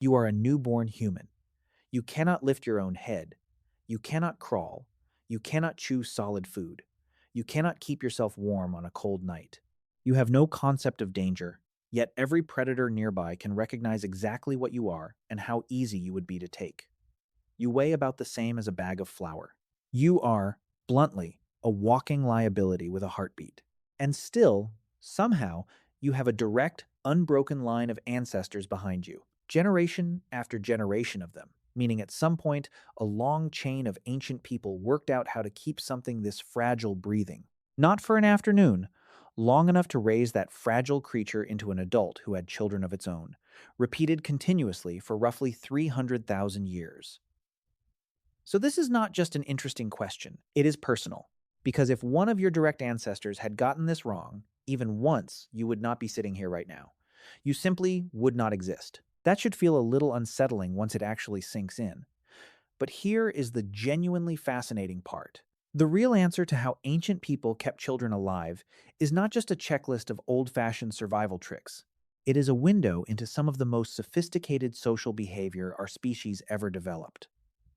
You are a newborn human. You cannot lift your own head. You cannot crawl. You cannot chew solid food. You cannot keep yourself warm on a cold night. You have no concept of danger, yet every predator nearby can recognize exactly what you are and how easy you would be to take. You weigh about the same as a bag of flour. You are, bluntly, a walking liability with a heartbeat. And still, somehow, you have a direct, unbroken line of ancestors behind you, generation after generation of them, meaning at some point, a long chain of ancient people worked out how to keep something this fragile breathing. Not for an afternoon, long enough to raise that fragile creature into an adult who had children of its own, repeated continuously for roughly 300,000 years. So, this is not just an interesting question, it is personal. Because if one of your direct ancestors had gotten this wrong, even once, you would not be sitting here right now. You simply would not exist. That should feel a little unsettling once it actually sinks in. But here is the genuinely fascinating part. The real answer to how ancient people kept children alive is not just a checklist of old fashioned survival tricks. It is a window into some of the most sophisticated social behavior our species ever developed.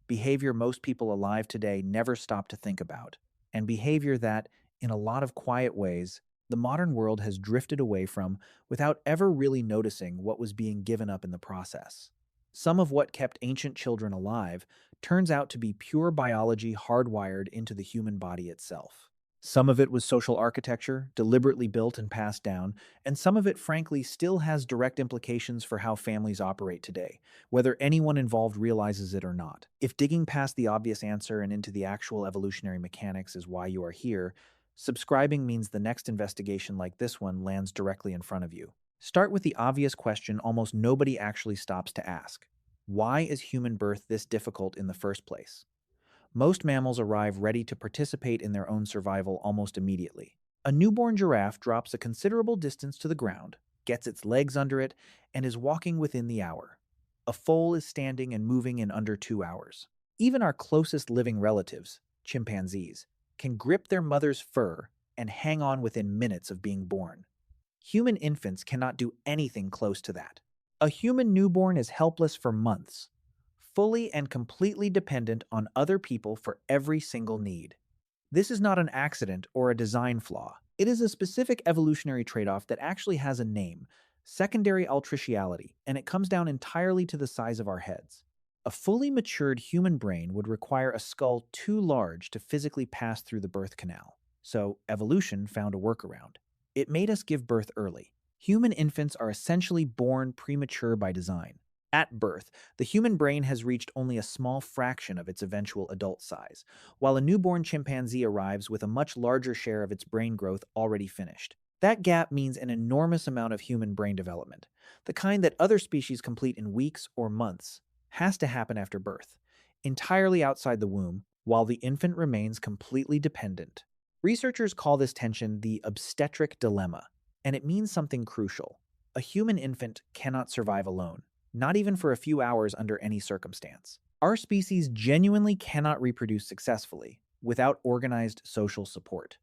Behavior most people alive today never stop to think about, and behavior that, in a lot of quiet ways, the modern world has drifted away from without ever really noticing what was being given up in the process. Some of what kept ancient children alive turns out to be pure biology hardwired into the human body itself. Some of it was social architecture, deliberately built and passed down, and some of it, frankly, still has direct implications for how families operate today, whether anyone involved realizes it or not. If digging past the obvious answer and into the actual evolutionary mechanics is why you are here, subscribing means the next investigation like this one lands directly in front of you. Start with the obvious question almost nobody actually stops to ask. Why is human birth this difficult in the first place? Most mammals arrive ready to participate in their own survival almost immediately. A newborn giraffe drops a considerable distance to the ground, gets its legs under it, and is walking within the hour. A foal is standing and moving in under 2 hours. Even our closest living relatives, chimpanzees, can grip their mother's fur and hang on within minutes of being born. Human infants cannot do anything close to that. A human newborn is helpless for months, fully and completely dependent on other people for every single need. This is not an accident or a design flaw. It is a specific evolutionary trade-off that actually has a name, secondary altriciality, and it comes down entirely to the size of our heads. A fully matured human brain would require a skull too large to physically pass through the birth canal. So, evolution found a workaround. It made us give birth early. Human infants are essentially born premature by design. At birth, the human brain has reached only a small fraction of its eventual adult size, while a newborn chimpanzee arrives with a much larger share of its brain growth already finished. That gap means an enormous amount of human brain development, the kind that other species complete in weeks or months, has to happen after birth, entirely outside the womb, while the infant remains completely dependent. Researchers call this tension the obstetric dilemma, and it means something crucial. A human infant cannot survive alone, not even for a few hours under any circumstance. Our species genuinely cannot reproduce successfully without organized social support,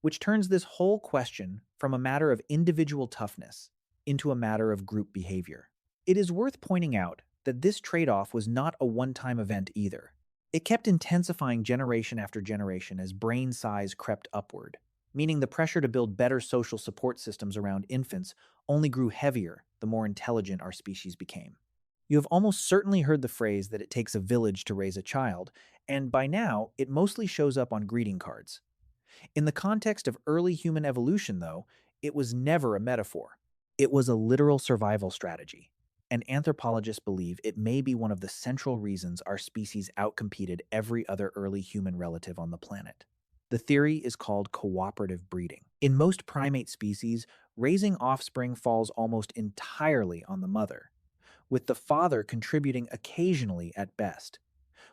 which turns this whole question from a matter of individual toughness into a matter of group behavior. It is worth pointing out that this trade-off was not a one-time event either. It kept intensifying generation after generation as brain size crept upward, meaning the pressure to build better social support systems around infants only grew heavier the more intelligent our species became. You have almost certainly heard the phrase that it takes a village to raise a child, and by now, it mostly shows up on greeting cards. In the context of early human evolution, though, it was never a metaphor. It was a literal survival strategy, and anthropologists believe it may be one of the central reasons our species outcompeted every other early human relative on the planet. The theory is called cooperative breeding. In most primate species, raising offspring falls almost entirely on the mother, with the father contributing occasionally at best,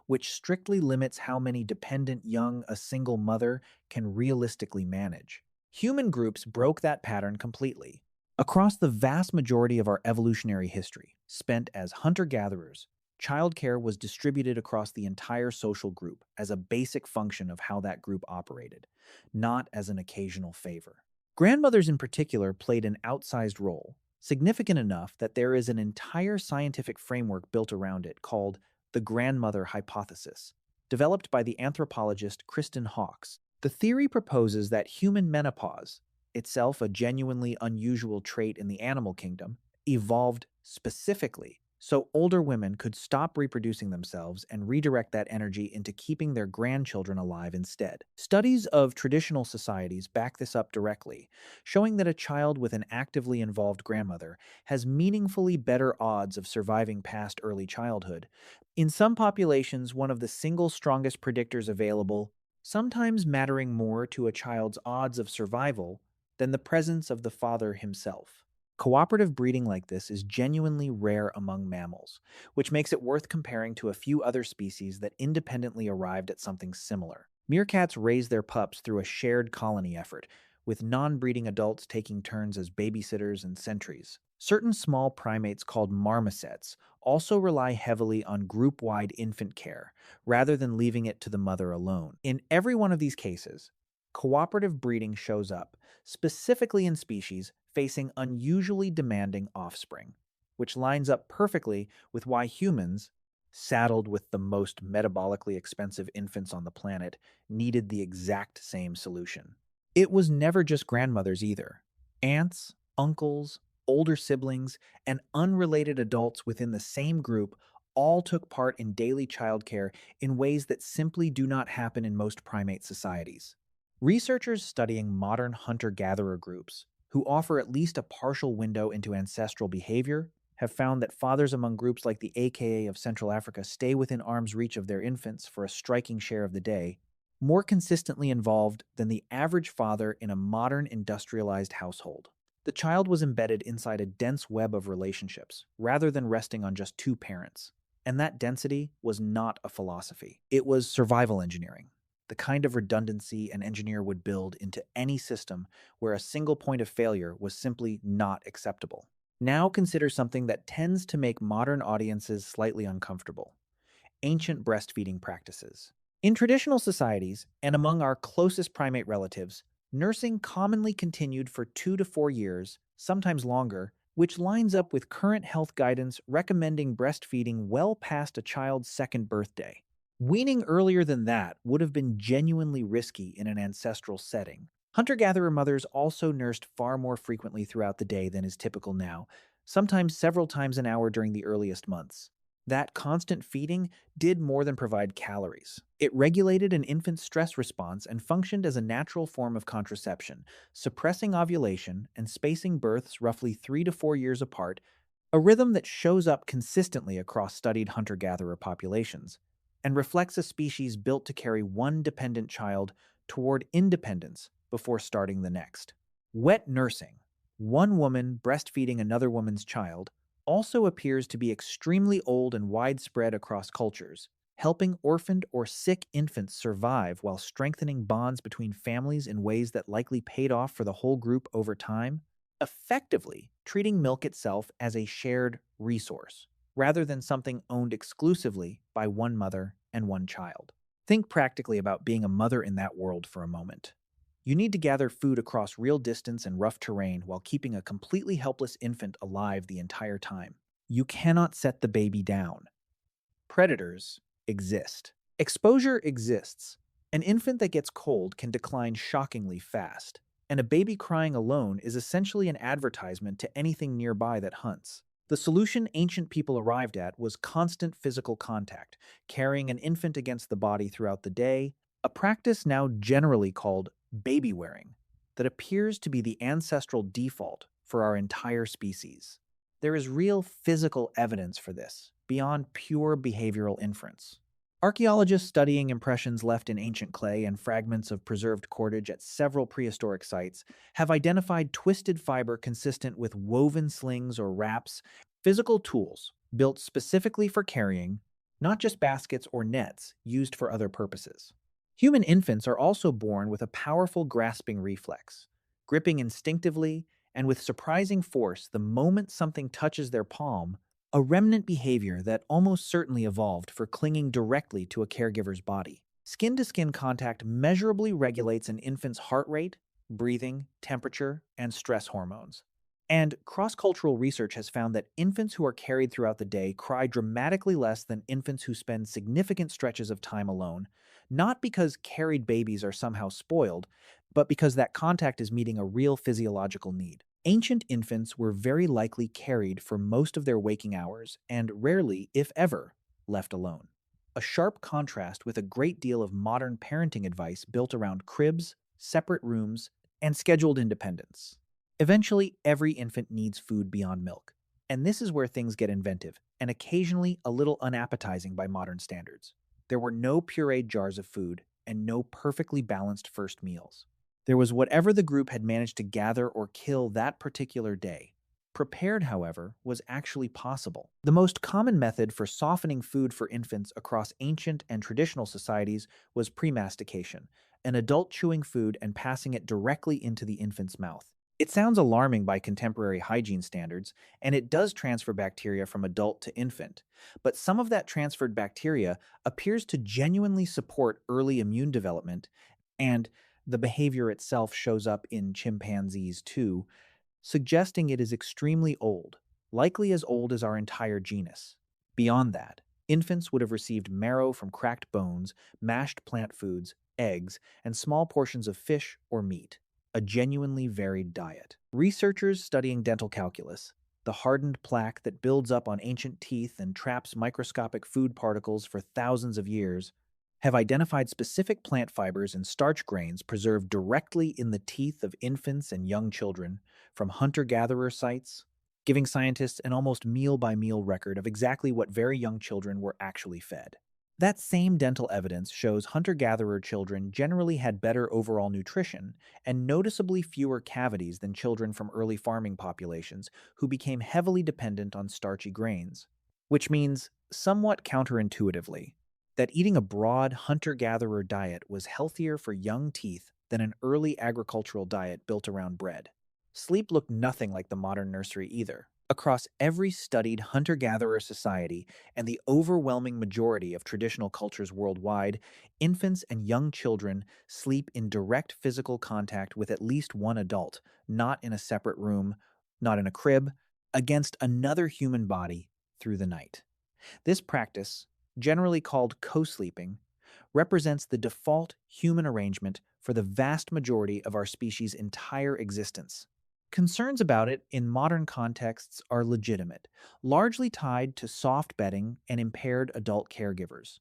which strictly limits how many dependent young a single mother can realistically manage. Human groups broke that pattern completely. Across the vast majority of our evolutionary history, spent as hunter-gatherers, childcare was distributed across the entire social group as a basic function of how that group operated, not as an occasional favor. Grandmothers in particular played an outsized role, significant enough that there is an entire scientific framework built around it called the grandmother hypothesis, developed by the anthropologist Kristen Hawkes. The theory proposes that human menopause, itself a genuinely unusual trait in the animal kingdom, evolved specifically so older women could stop reproducing themselves and redirect that energy into keeping their grandchildren alive instead. Studies of traditional societies back this up directly, showing that a child with an actively involved grandmother has meaningfully better odds of surviving past early childhood. In some populations, one of the single strongest predictors available, sometimes mattering more to a child's odds of survival than the presence of the father himself. Cooperative breeding like this is genuinely rare among mammals, which makes it worth comparing to a few other species that independently arrived at something similar. Meerkats raise their pups through a shared colony effort, with non-breeding adults taking turns as babysitters and sentries. Certain small primates called marmosets also rely heavily on group-wide infant care, rather than leaving it to the mother alone. In every one of these cases, cooperative breeding shows up, specifically in species facing unusually demanding offspring, which lines up perfectly with why humans, saddled with the most metabolically expensive infants on the planet, needed the exact same solution. It was never just grandmothers either. Aunts, uncles, older siblings, and unrelated adults within the same group all took part in daily childcare in ways that simply do not happen in most primate societies. Researchers studying modern hunter-gatherer groups, who offer at least a partial window into ancestral behavior, have found that fathers among groups like the AKA of Central Africa stay within arm's reach of their infants for a striking share of the day, more consistently involved than the average father in a modern industrialized household. The child was embedded inside a dense web of relationships, rather than resting on just two parents. And that density was not a philosophy. It was survival engineering, the kind of redundancy an engineer would build into any system where a single point of failure was simply not acceptable. Now consider something that tends to make modern audiences slightly uncomfortable: ancient breastfeeding practices. In traditional societies, and among our closest primate relatives, nursing commonly continued for 2 to 4 years, sometimes longer, which lines up with current health guidance recommending breastfeeding well past a child's second birthday. Weaning earlier than that would have been genuinely risky in an ancestral setting. Hunter-gatherer mothers also nursed far more frequently throughout the day than is typical now, sometimes several times an hour during the earliest months. That constant feeding did more than provide calories. It regulated an infant's stress response and functioned as a natural form of contraception, suppressing ovulation and spacing births roughly 3 to 4 years apart, a rhythm that shows up consistently across studied hunter-gatherer populations and reflects a species built to carry one dependent child toward independence before starting the next. Wet nursing, one woman breastfeeding another woman's child, also appears to be extremely old and widespread across cultures, helping orphaned or sick infants survive while strengthening bonds between families in ways that likely paid off for the whole group over time, effectively treating milk itself as a shared resource, rather than something owned exclusively by one mother and one child. Think practically about being a mother in that world for a moment. You need to gather food across real distance and rough terrain while keeping a completely helpless infant alive the entire time. You cannot set the baby down. Predators exist. Exposure exists. An infant that gets cold can decline shockingly fast, and a baby crying alone is essentially an advertisement to anything nearby that hunts. The solution ancient people arrived at was constant physical contact, carrying an infant against the body throughout the day, a practice now generally called babywearing that appears to be the ancestral default for our entire species. There is real physical evidence for this, beyond pure behavioral inference. Archaeologists studying impressions left in ancient clay and fragments of preserved cordage at several prehistoric sites have identified twisted fiber consistent with woven slings or wraps, physical tools built specifically for carrying, not just baskets or nets used for other purposes. Human infants are also born with a powerful grasping reflex, gripping instinctively and with surprising force the moment something touches their palm, a remnant behavior that almost certainly evolved for clinging directly to a caregiver's body. Skin-to-skin contact measurably regulates an infant's heart rate, breathing, temperature, and stress hormones. And cross-cultural research has found that infants who are carried throughout the day cry dramatically less than infants who spend significant stretches of time alone, not because carried babies are somehow spoiled, but because that contact is meeting a real physiological need. Ancient infants were very likely carried for most of their waking hours and rarely, if ever, left alone. A sharp contrast with a great deal of modern parenting advice built around cribs, separate rooms, and scheduled independence. Eventually, every infant needs food beyond milk. And this is where things get inventive, and occasionally a little unappetizing by modern standards. There were no pureed jars of food, and no perfectly balanced first meals. There was whatever the group had managed to gather or kill that particular day. Prepared, however, was actually possible. The most common method for softening food for infants across ancient and traditional societies was premastication, an adult chewing food and passing it directly into the infant's mouth. It sounds alarming by contemporary hygiene standards, and it does transfer bacteria from adult to infant. But some of that transferred bacteria appears to genuinely support early immune development, and the behavior itself shows up in chimpanzees too, suggesting it is extremely old, likely as old as our entire genus. Beyond that, infants would have received marrow from cracked bones, mashed plant foods, eggs, and small portions of fish or meat, a genuinely varied diet. Researchers studying dental calculus, the hardened plaque that builds up on ancient teeth and traps microscopic food particles for thousands of years, have identified specific plant fibers and starch grains preserved directly in the teeth of infants and young children from hunter-gatherer sites, giving scientists an almost meal-by-meal record of exactly what very young children were actually fed. That same dental evidence shows hunter-gatherer children generally had better overall nutrition and noticeably fewer cavities than children from early farming populations who became heavily dependent on starchy grains. Which means, somewhat counterintuitively, that eating a broad hunter-gatherer diet was healthier for young teeth than an early agricultural diet built around bread. Sleep looked nothing like the modern nursery either. Across every studied hunter-gatherer society and the overwhelming majority of traditional cultures worldwide, infants and young children sleep in direct physical contact with at least one adult, not in a separate room, not in a crib, against another human body through the night. This practice, generally called cosleeping, represents the default human arrangement for the vast majority of our species' entire existence. Concerns about it in modern contexts are legitimate, largely tied to soft bedding and impaired adult caregivers.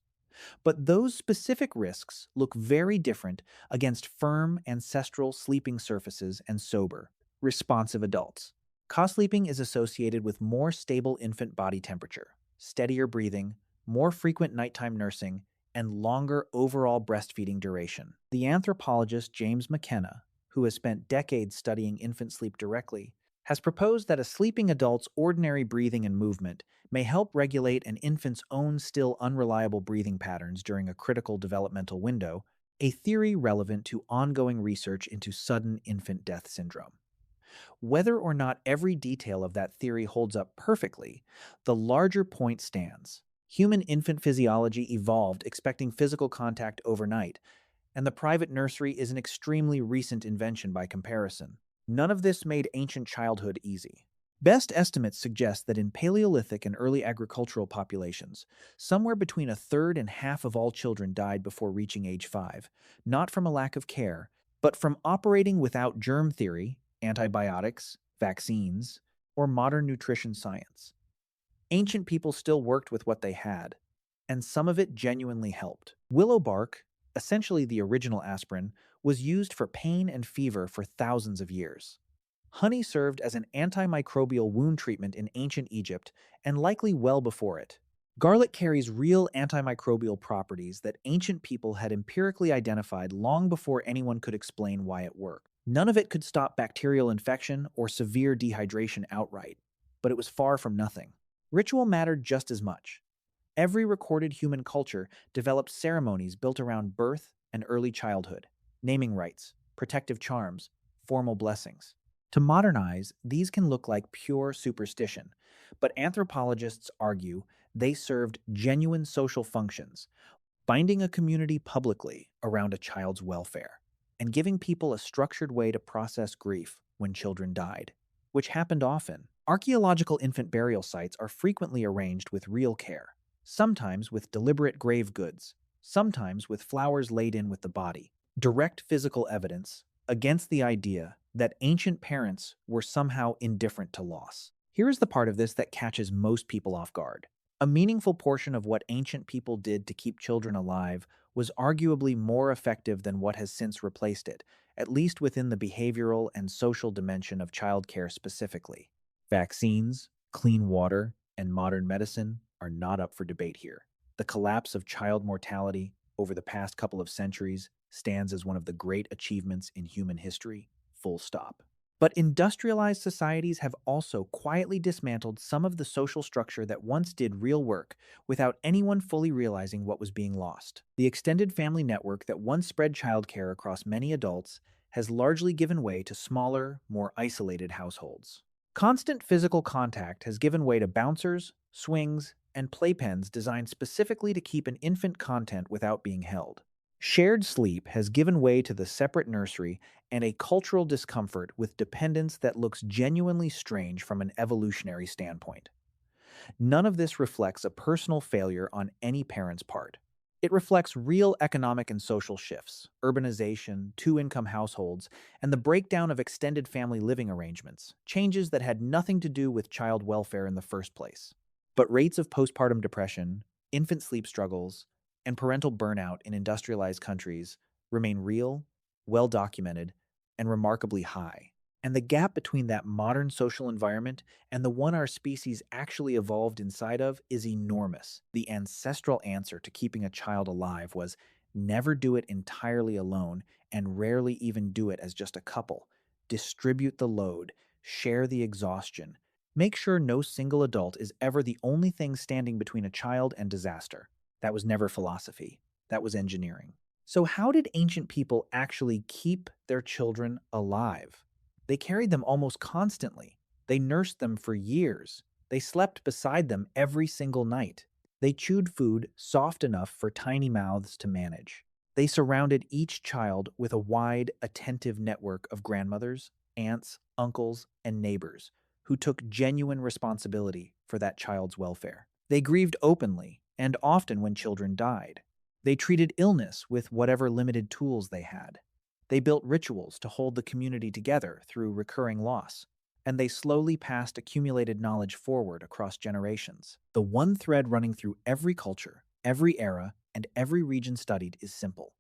But those specific risks look very different against firm ancestral sleeping surfaces and sober, responsive adults. Co-sleeping is associated with more stable infant body temperature, steadier breathing, more frequent nighttime nursing, and longer overall breastfeeding duration. The anthropologist James McKenna, who has spent decades studying infant sleep directly, has proposed that a sleeping adult's ordinary breathing and movement may help regulate an infant's own still unreliable breathing patterns during a critical developmental window, a theory relevant to ongoing research into sudden infant death syndrome. Whether or not every detail of that theory holds up perfectly, the larger point stands. Human infant physiology evolved expecting physical contact overnight, and the private nursery is an extremely recent invention by comparison. None of this made ancient childhood easy. Best estimates suggest that in Paleolithic and early agricultural populations, somewhere between a third and half of all children died before reaching age 5, not from a lack of care, but from operating without germ theory, antibiotics, vaccines, or modern nutrition science. Ancient people still worked with what they had, and some of it genuinely helped. Willow bark, essentially the original aspirin, was used for pain and fever for thousands of years. Honey served as an antimicrobial wound treatment in ancient Egypt and likely well before it. Garlic carries real antimicrobial properties that ancient people had empirically identified long before anyone could explain why it worked. None of it could stop bacterial infection or severe dehydration outright, but it was far from nothing. Ritual mattered just as much. Every recorded human culture developed ceremonies built around birth and early childhood, naming rites, protective charms, formal blessings. To modernize, these can look like pure superstition, but anthropologists argue they served genuine social functions, binding a community publicly around a child's welfare, and giving people a structured way to process grief when children died. which happened often. Archaeological infant burial sites are frequently arranged with real care, sometimes with deliberate grave goods, sometimes with flowers laid in with the body. Direct physical evidence against the idea that ancient parents were somehow indifferent to loss. Here is the part of this that catches most people off guard. A meaningful portion of what ancient people did to keep children alive was arguably more effective than what has since replaced it, at least within the behavioral and social dimension of childcare specifically. Vaccines, clean water, and modern medicine are not up for debate here. The collapse of child mortality over the past couple of centuries stands as one of the great achievements in human history, full stop. But industrialized societies have also quietly dismantled some of the social structure that once did real work without anyone fully realizing what was being lost. The extended family network that once spread childcare across many adults has largely given way to smaller, more isolated households. Constant physical contact has given way to bouncers, swings, and playpens designed specifically to keep an infant content without being held. Shared sleep has given way to the separate nursery and a cultural discomfort with dependence that looks genuinely strange from an evolutionary standpoint. None of this reflects a personal failure on any parent's part. It reflects real economic and social shifts, urbanization, two-income households, and the breakdown of extended family living arrangements, changes that had nothing to do with child welfare in the first place. But rates of postpartum depression, infant sleep struggles, and parental burnout in industrialized countries remain real, well documented, and remarkably high. And the gap between that modern social environment and the one our species actually evolved inside of is enormous. The ancestral answer to keeping a child alive was never do it entirely alone and rarely even do it as just a couple. Distribute the load, share the exhaustion. Make sure no single adult is ever the only thing standing between a child and disaster. That was never philosophy. That was engineering. So, how did ancient people actually keep their children alive? They carried them almost constantly. They nursed them for years. They slept beside them every single night. They chewed food soft enough for tiny mouths to manage. They surrounded each child with a wide, attentive network of grandmothers, aunts, uncles, and neighbors who took genuine responsibility for that child's welfare. They grieved openly and often when children died. They treated illness with whatever limited tools they had. They built rituals to hold the community together through recurring loss, and they slowly passed accumulated knowledge forward across generations. The one thread running through every culture, every era, and every region studied is simple.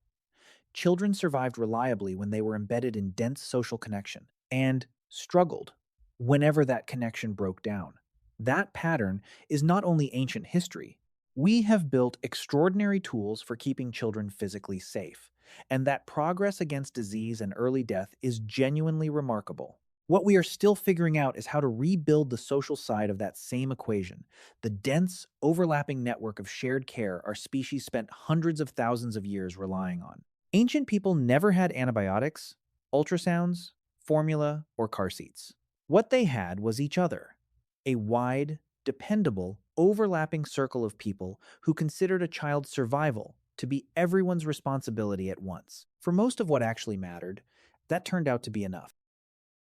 Children survived reliably when they were embedded in dense social connection and struggled whenever that connection broke down. That pattern is not only ancient history. We have built extraordinary tools for keeping children physically safe, and that progress against disease and early death is genuinely remarkable. What we are still figuring out is how to rebuild the social side of that same equation, the dense, overlapping network of shared care our species spent hundreds of thousands of years relying on. Ancient people never had antibiotics, ultrasounds, formula, or car seats. What they had was each other, a wide, dependable, overlapping circle of people who considered a child's survival to be everyone's responsibility at once. For most of what actually mattered, that turned out to be enough.